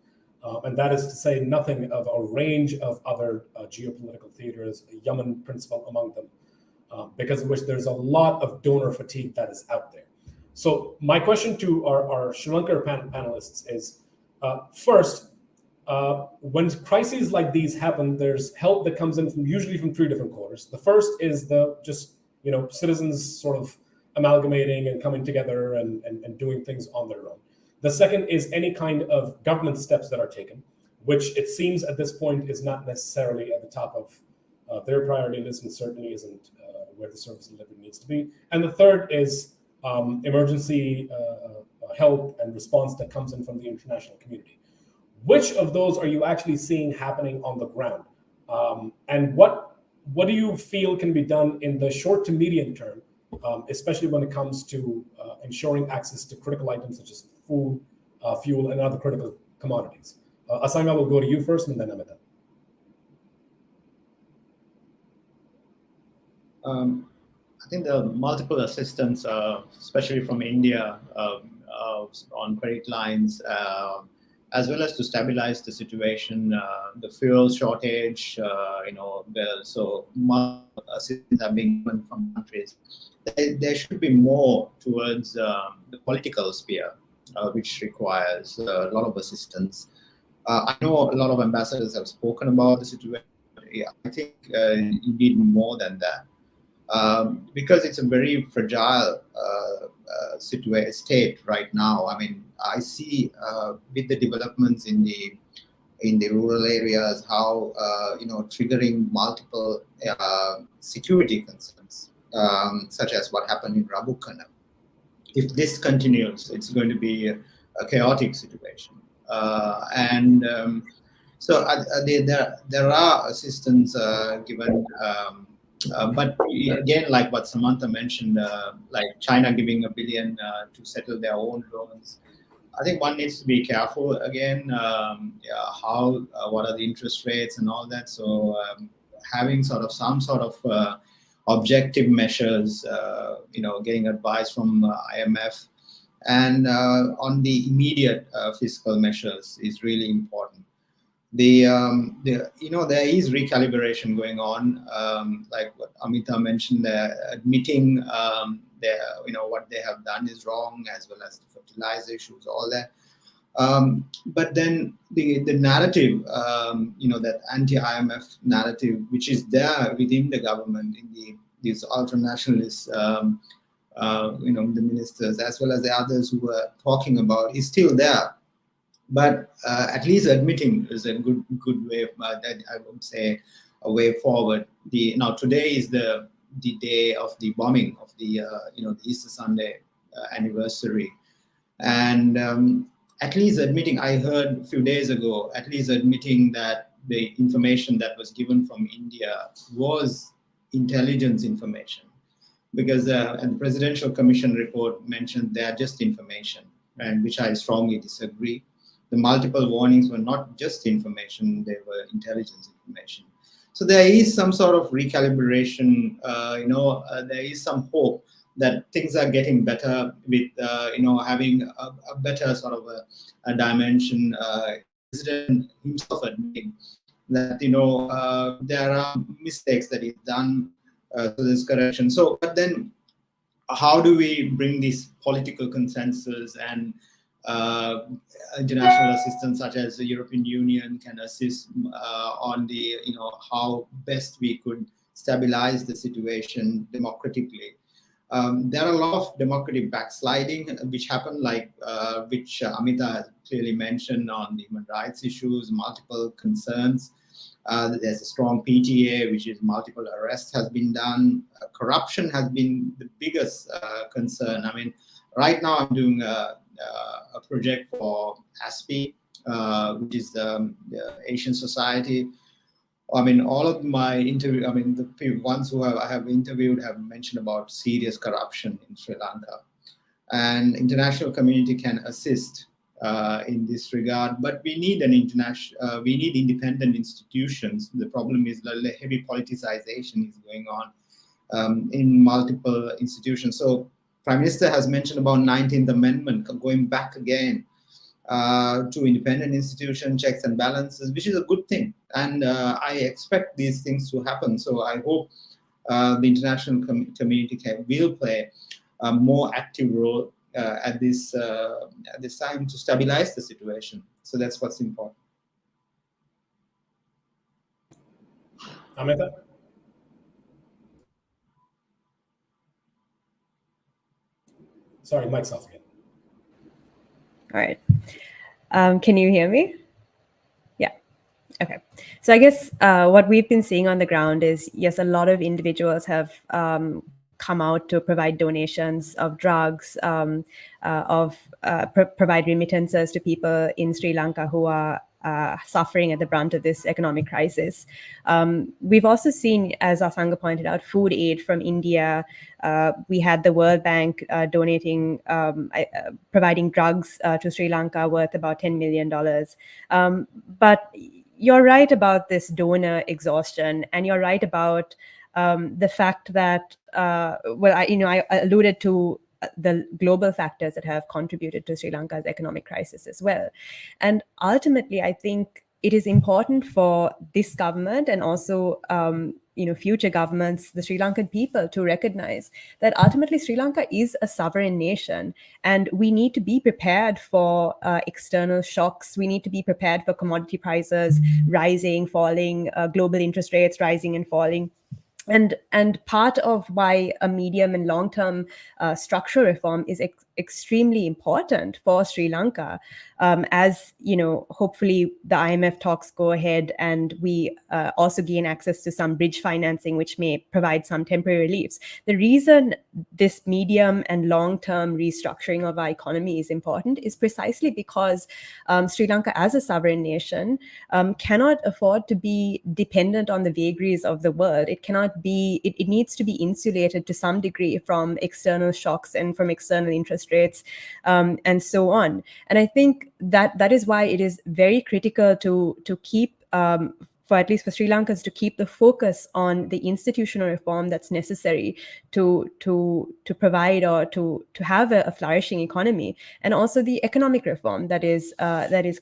And that is to say nothing of a range of other geopolitical theaters, Yemen principal among them, because of which there's a lot of donor fatigue that is out there. So my question to our Sri Lanka panelists is, first, when crises like these happen, there's help that comes in usually from three different quarters. The first is the citizens sort of amalgamating and coming together and doing things on their own. The second is any kind of government steps that are taken, which it seems at this point is not necessarily at the top of their priority list and certainly isn't where the service delivery needs to be. And the third is emergency help and response that comes in from the international community. Which of those are you actually seeing happening on the ground? And what do you feel can be done in the short to medium term, especially when it comes to ensuring access to critical items such as food, fuel, and other critical commodities? Asanga, will go to you first and then Amita. I think the multiple assistance, especially from India, on credit lines, as well as to stabilize the situation, the fuel shortage, so multiple assistance are being given from countries. There should be more towards the political sphere, which requires a lot of assistance. I know a lot of ambassadors have spoken about the situation. I think you need more than that. Because it's a very fragile state right now. I mean, I see with the developments in the rural areas how triggering multiple security concerns, such as what happened in Rabukana. If this continues, it's going to be a chaotic situation, so there are assistance given. But again, like what Samantha mentioned, like China giving $1 billion to settle their own loans, I think one needs to be careful again. What are the interest rates and all that? So having some sort of objective measures, getting advice from IMF, and on the immediate fiscal measures is really important. There is recalibration going on, like what Amita mentioned, admitting what they have done is wrong, as well as the fertilizer issues, all that. But then the narrative, that anti-IMF narrative, which is there within the government, in these ultra-nationalists, the ministers, as well as the others who were talking about, is still there. But at least admitting is a good way. That I would say a way forward. Today is the day of the bombing of the Easter Sunday anniversary, and at least admitting. I heard a few days ago, at least admitting that the information that was given from India was intelligence information, because and the Presidential Commission report mentioned they are just information, and which I strongly disagree. The multiple warnings were not just information, they were intelligence information. So there is some sort of recalibration, there is some hope that things are getting better with, having a better sort of a dimension. President himself admitting that there are mistakes that is done, so there's correction. So, but then how do we bring this political consensus and international assistance, such as the European Union can assist on the how best we could stabilize the situation democratically. There are a lot of democratic backsliding which happened, like which Amita has clearly mentioned on the human rights issues, multiple concerns. There's a strong PTA, which is multiple arrests has been done. Corruption has been the biggest concern. I mean, right now I'm doing a project for ASPI, which is the Asian Society. I mean, all of my interview, I mean, the ones who I have interviewed have mentioned about serious corruption in Sri Lanka. And international community can assist in this regard, but we need an we need independent institutions. The problem is the heavy politicization is going on in multiple institutions. So Prime Minister has mentioned about 19th Amendment, going back again to independent institution checks and balances, which is a good thing. And I expect these things to happen. So I hope the international community will play a more active role at this time to stabilize the situation. So that's what's important. Amita? Sorry, mic's off again. All right. Can you hear me? Yeah. Okay. So I guess what we've been seeing on the ground is, yes, a lot of individuals have come out to provide donations of drugs, provide remittances to people in Sri Lanka who are suffering at the brunt of this economic crisis. We've also seen, as Asanga pointed out, food aid from India. We had the World Bank donating, providing drugs to Sri Lanka worth about $10 million. But you're right about this donor exhaustion, and you're right about the fact that, I alluded to the global factors that have contributed to Sri Lanka's economic crisis as well. And ultimately, I think it is important for this government and also future governments, the Sri Lankan people, to recognize that ultimately Sri Lanka is a sovereign nation, and we need to be prepared for external shocks. We need to be prepared for commodity prices rising, falling, global interest rates rising and falling. And part of why a medium and long-term structural reform is extremely important for Sri Lanka, as hopefully the IMF talks go ahead and we also gain access to some bridge financing, which may provide some temporary reliefs. The reason this medium and long-term restructuring of our economy is important is precisely because Sri Lanka, as a sovereign nation, cannot afford to be dependent on the vagaries of the world. It cannot be. It needs to be insulated to some degree from external shocks and from external interest rates, and so on. And I think that is why it is very critical to keep, for at least for Sri Lankans, to keep the focus on the institutional reform that's necessary to provide or to have a flourishing economy, and also the economic reform that is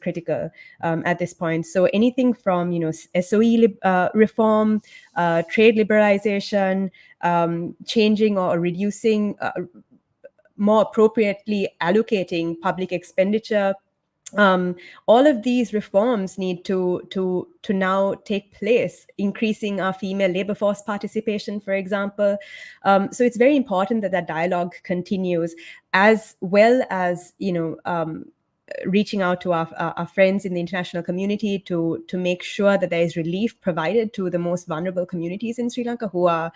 critical at this point. So anything from SOE reform, trade liberalization, changing or reducing, more appropriately allocating public expenditure. All of these reforms need to now take place, increasing our female labor force participation, for example. So it's very important that dialogue continues, as well as reaching out to our friends in the international community to make sure that there is relief provided to the most vulnerable communities in Sri Lanka, who are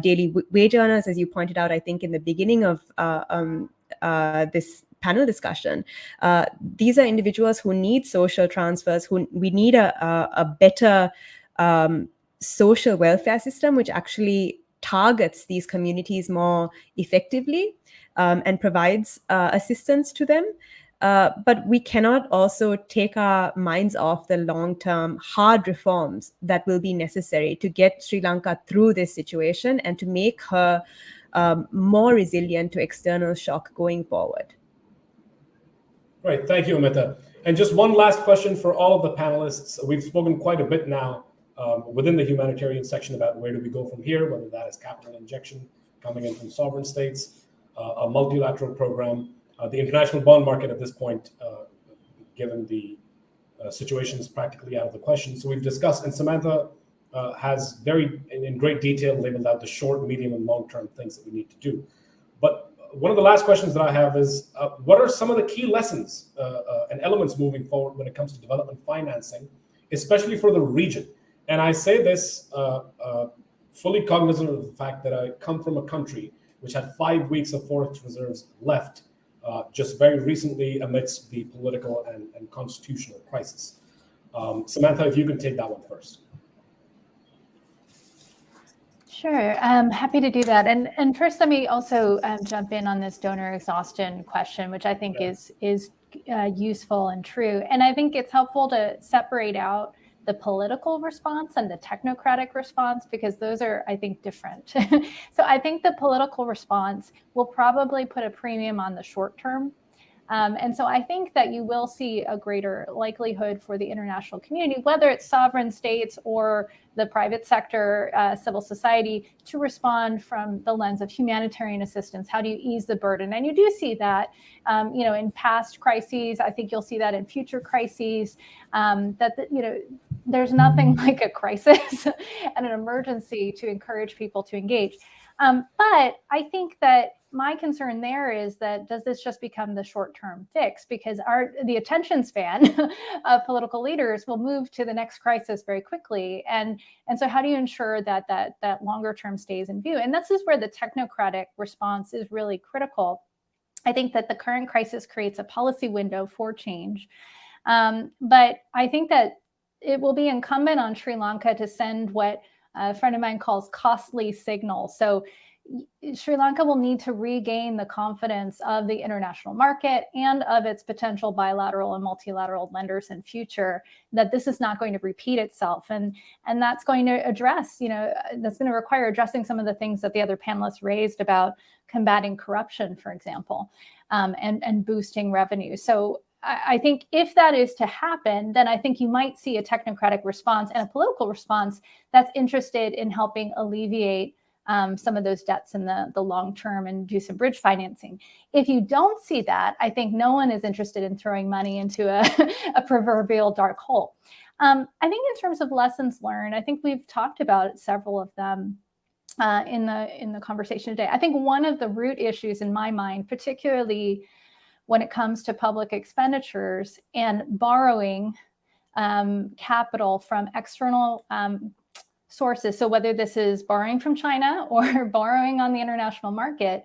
daily wage earners, as you pointed out, I think, in the beginning of this panel discussion. These are individuals who need social transfers, who we need a better social welfare system, which actually targets these communities more effectively and provides assistance to them. But we cannot also take our minds off the long-term hard reforms that will be necessary to get Sri Lanka through this situation and to make her more resilient to external shock going forward. Right. Thank you, Amita. And just one last question for all of the panelists. We've spoken quite a bit now within the humanitarian section about where do we go from here, whether that is capital injection coming in from sovereign states, a multilateral program, the international bond market at this point, given the situation is practically out of the question. So we've discussed, and Samantha has in great detail labeled out the short, medium, and long-term things that we need to do. But one of the last questions that I have is, what are some of the key lessons and elements moving forward when it comes to development financing, especially for the region? And I say this fully cognizant of the fact that I come from a country which had 5 weeks of forex reserves left just very recently amidst the political and constitutional crisis. Samantha, if you can take that one first. Sure, I'm happy to do that. And first, let me also jump in on this donor exhaustion question, which I think is useful and true. And I think it's helpful to separate out the political response and the technocratic response, because those are, I think, different. So I think the political response will probably put a premium on the short term. And so I think that you will see a greater likelihood for the international community, whether it's sovereign states or the private sector, civil society, to respond from the lens of humanitarian assistance. How do you ease the burden? And you do see that, in past crises. I think you'll see that in future crises. There's nothing like a crisis and an emergency to encourage people to engage. But I think that my concern there is that, does this just become the short-term fix? Because the attention span of political leaders will move to the next crisis very quickly. And so how do you ensure that longer term stays in view? And this is where the technocratic response is really critical. I think that the current crisis creates a policy window for change. But I think that it will be incumbent on Sri Lanka to send what a friend of mine calls costly signals. So Sri Lanka will need to regain the confidence of the international market and of its potential bilateral and multilateral lenders in future, that this is not going to repeat itself. And that's going to address, that's going to require addressing some of the things that the other panelists raised about combating corruption, for example, and boosting revenue. So I think if that is to happen, then I think you might see a technocratic response and a political response that's interested in helping alleviate some of those debts in the long term and do some bridge financing. If you don't see that, I think no one is interested in throwing money into a proverbial dark hole. I think in terms of lessons learned, I think we've talked about several of them in the conversation today. I think one of the root issues in my mind, particularly when it comes to public expenditures and borrowing capital from external sources, so whether this is borrowing from China or borrowing on the international market,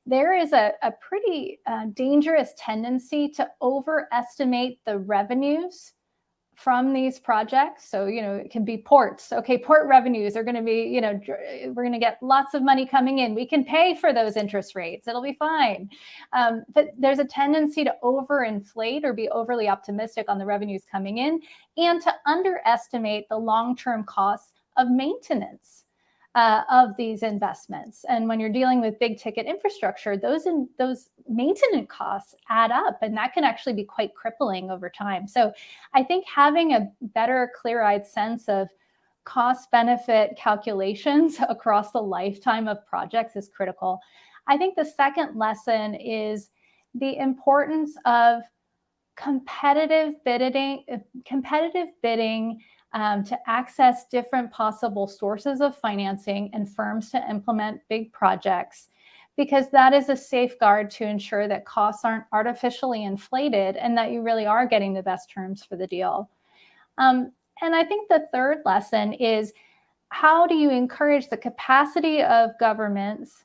there is a pretty dangerous tendency to overestimate the revenues from these projects. So, it can be ports. Okay, port revenues are going to be, we're going to get lots of money coming in. We can pay for those interest rates. It'll be fine. But there's a tendency to overinflate or be overly optimistic on the revenues coming in, and to underestimate the long-term costs of maintenance of these investments. And when you're dealing with big ticket infrastructure, those maintenance costs add up, and that can actually be quite crippling over time. So I think having a better, clear-eyed sense of cost benefit calculations across the lifetime of projects is critical. I think the second lesson is the importance of competitive bidding to access different possible sources of financing and firms to implement big projects, because that is a safeguard to ensure that costs aren't artificially inflated and that you really are getting the best terms for the deal. And I think the third lesson is, how do you encourage the capacity of governments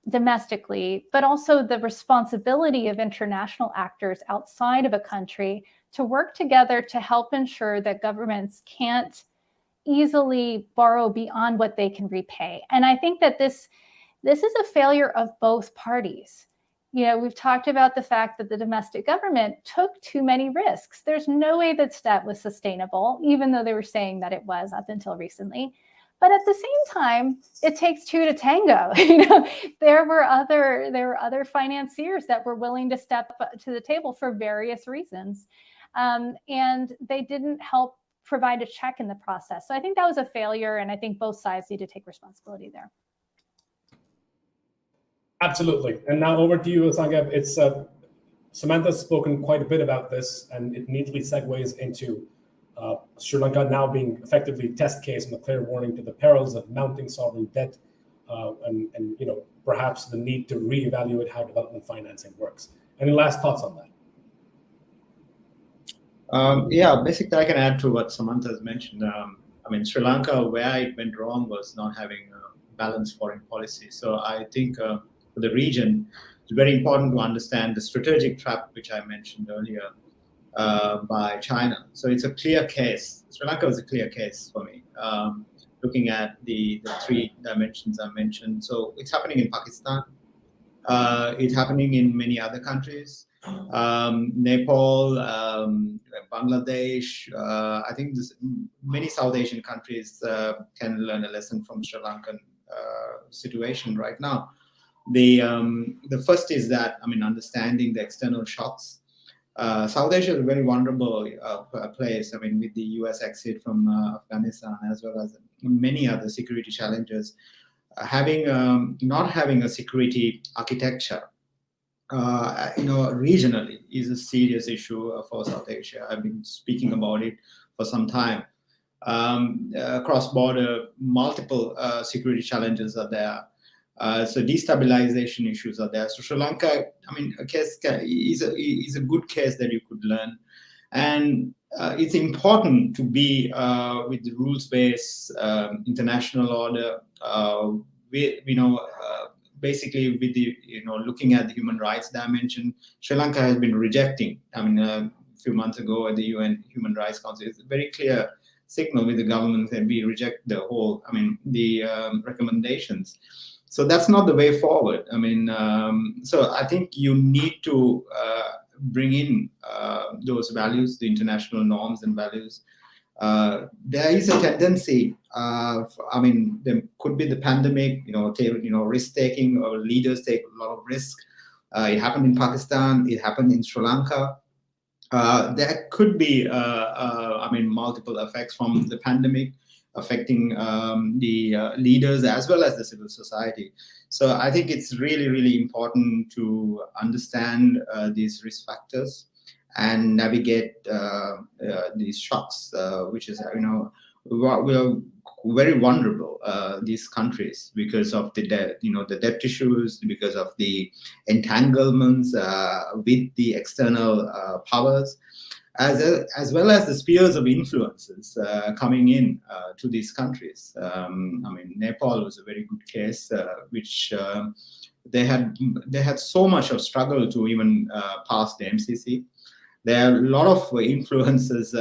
domestically, but also the responsibility of international actors outside of a country to work together to help ensure that governments can't easily borrow beyond what they can repay. And I think that this is a failure of both parties. We've talked about the fact that the domestic government took too many risks. There's no way that debt was sustainable, even though they were saying that it was up until recently. But at the same time, it takes two to tango. There were other financiers that were willing to step to the table for various reasons. and they didn't help provide a check in the process. So I think that was a failure, and I think both sides need to take responsibility there. Absolutely. And now over to you, Asanga. It's Samantha's spoken quite a bit about this, and it neatly segues into Sri Lanka now being effectively test case and a clear warning to the perils of mounting sovereign debt, and perhaps the need to reevaluate how development financing works. Any last thoughts on that? Basically, I can add to what Samantha has mentioned. Sri Lanka, where it went wrong was not having a balanced foreign policy. So I think for the region, it's very important to understand the strategic trap, which I mentioned earlier, by China. So it's a clear case. Sri Lanka was a clear case for me, looking at the three dimensions I mentioned. So it's happening in Pakistan. It's happening in many other countries. Nepal, Bangladesh. I think many South Asian countries can learn a lesson from Sri Lankan situation right now. The first is that, understanding the external shocks. South Asia is a very vulnerable place. With the US exit from Afghanistan, as well as many other security challenges, not having a security architecture, regionally is a serious issue for South Asia. I've been speaking about it for some time. Cross-border, multiple security challenges are there. So destabilization issues are there. So Sri Lanka, a case is a good case that you could learn, and it's important to be with the rules-based international order. Basically, with the looking at the human rights dimension, Sri Lanka has been rejecting. A few months ago at the UN Human Rights Council, it's a very clear signal with the government that we reject the whole. The recommendations. So that's not the way forward. So I think you need to bring in those values, the international norms and values. There is a tendency. There could be the pandemic. Risk taking, or leaders take a lot of risk. It happened in Pakistan. It happened in Sri Lanka. There could be, multiple effects from the pandemic affecting the leaders as well as the civil society. So I think it's really, really important to understand these risk factors and navigate these shocks, which is, we are very vulnerable, these countries, because of the debt, the debt issues, because of the entanglements with the external powers, as well as the spheres of influences coming in to these countries. Nepal was a very good case, which they had so much of struggle to even pass the MCC. There are a lot of influences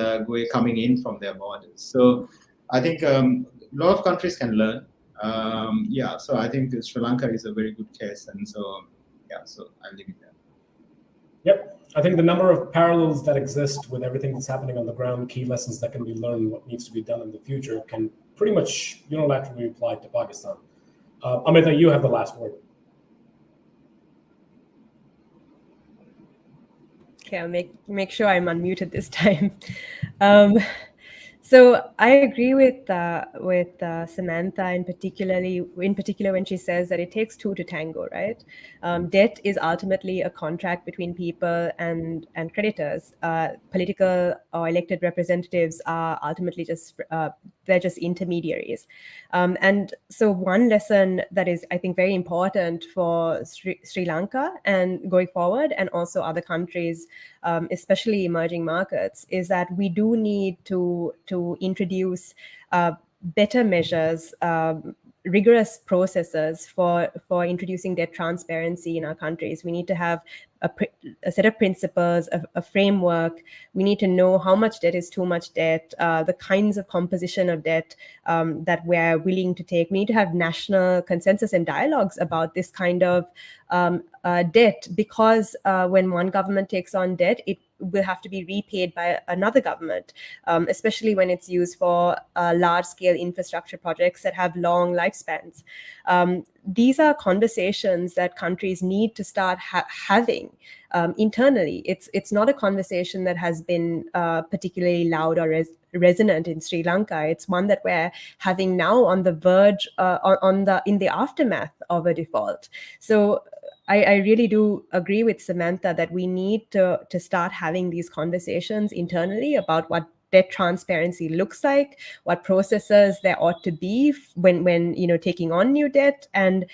coming in from their borders. So I think a lot of countries can learn. So I think Sri Lanka is a very good case. And so, so I'll leave it there. Yep. I think the number of parallels that exist with everything that's happening on the ground, key lessons that can be learned, what needs to be done in the future, can pretty much unilaterally apply to Pakistan. Amita, you have the last word. Okay, I'll make sure I'm unmuted this time. So I agree with Samantha in particular when she says that it takes two to tango, right? Debt is ultimately a contract between people and creditors. Political or elected representatives are ultimately they're just intermediaries. And so one lesson that is, I think, very important for Sri Lanka and going forward, and also other countries, especially emerging markets, is that we do need to introduce better measures, rigorous processes for introducing debt transparency in our countries. We need to have a set of principles, a framework. We need to know how much debt is too much debt, the kinds of composition of debt that we're willing to take. We need to have national consensus and dialogues about this kind of debt, because when one government takes on debt, will have to be repaid by another government, especially when it's used for large-scale infrastructure projects that have long lifespans. These are conversations that countries need to start having internally. It's not a conversation that has been particularly loud or resonant in Sri Lanka. It's one that we're having now on the verge, in the aftermath of a default. So I really do agree with Samantha that we need to start having these conversations internally about what debt transparency looks like, what processes there ought to be when taking on new debt, and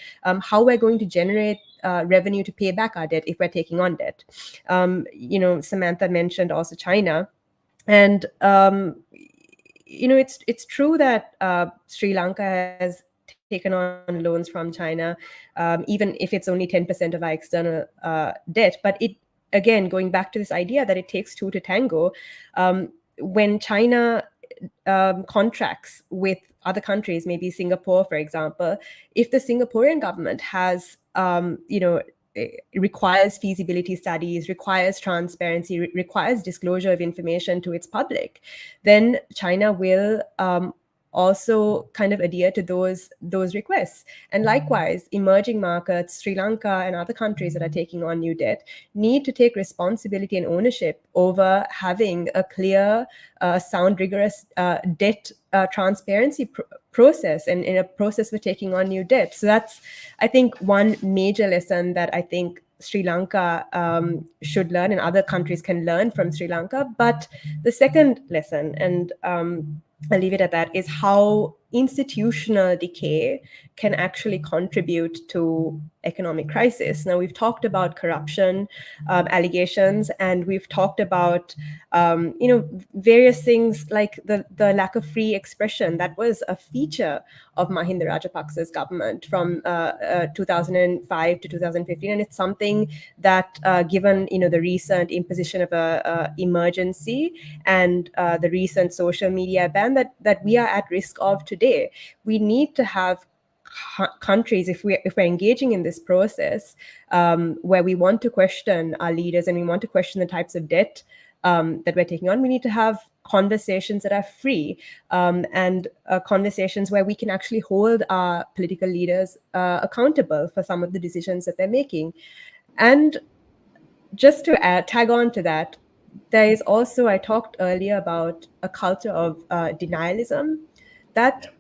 how we're going to generate revenue to pay back our debt if we're taking on debt. Samantha mentioned also China, and it's true that Sri Lanka has taken on loans from China, even if it's only 10% of our external debt. But it, again, going back to this idea that it takes two to tango, when China contracts with other countries, maybe Singapore, for example, if the Singaporean government has, requires feasibility studies, requires transparency, requires disclosure of information to its public, then China will also kind of adhere to those requests. And likewise, emerging markets, Sri Lanka and other countries that are taking on new debt need to take responsibility and ownership over having a clear, sound, rigorous debt transparency process and in a process for taking on new debt. So that's, I think, one major lesson that I think Sri Lanka should learn and other countries can learn from Sri Lanka. But the second lesson, and I'll leave it at that, is how institutional decay can actually contribute to economic crisis. Now, we've talked about corruption allegations, and we've talked about various things like the lack of free expression. That was a feature of Mahinda Rajapaksa's government from 2005 to 2015, and it's something that, given the recent imposition of a emergency and the recent social media ban that we are at risk of today, we need to have countries, if we're engaging in this process, where we want to question our leaders and we want to question the types of debt that we're taking on, we need to have conversations that are free, and conversations where we can actually hold our political leaders accountable for some of the decisions that they're making. And just to tag on to that, there is also, I talked earlier about a culture of denialism that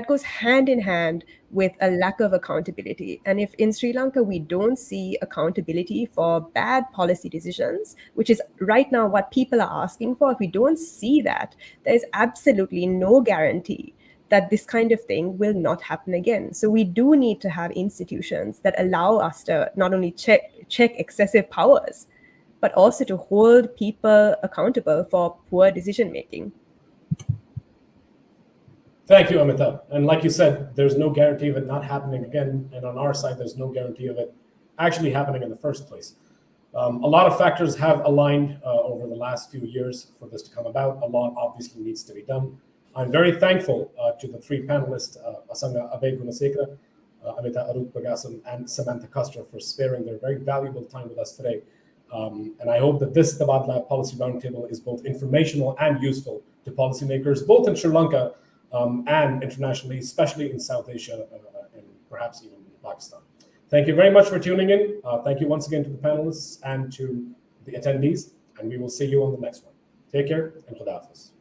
goes hand in hand with a lack of accountability. And if in Sri Lanka we don't see accountability for bad policy decisions, which is right now what people are asking for, if we don't see that, there's absolutely no guarantee that this kind of thing will not happen again. So we do need to have institutions that allow us to not only check excessive powers, but also to hold people accountable for poor decision making. Thank you, Amita. And like you said, there's no guarantee of it not happening again. And on our side, there's no guarantee of it actually happening in the first place. A lot of factors have aligned over the last few years for this to come about. A lot obviously needs to be done. I'm very thankful to the three panelists, Asanga Abeyagoonasekera, Amita Arudpragasam, and Samantha Custer, for sparing their very valuable time with us today. And I hope that this Tabadlab Policy Roundtable is both informational and useful to policymakers, both in Sri Lanka and internationally, especially in South Asia and perhaps even Pakistan. Thank you very much for tuning in. Thank you once again to the panelists and to the attendees, and we will see you on the next one. Take care and Khuda Hafiz.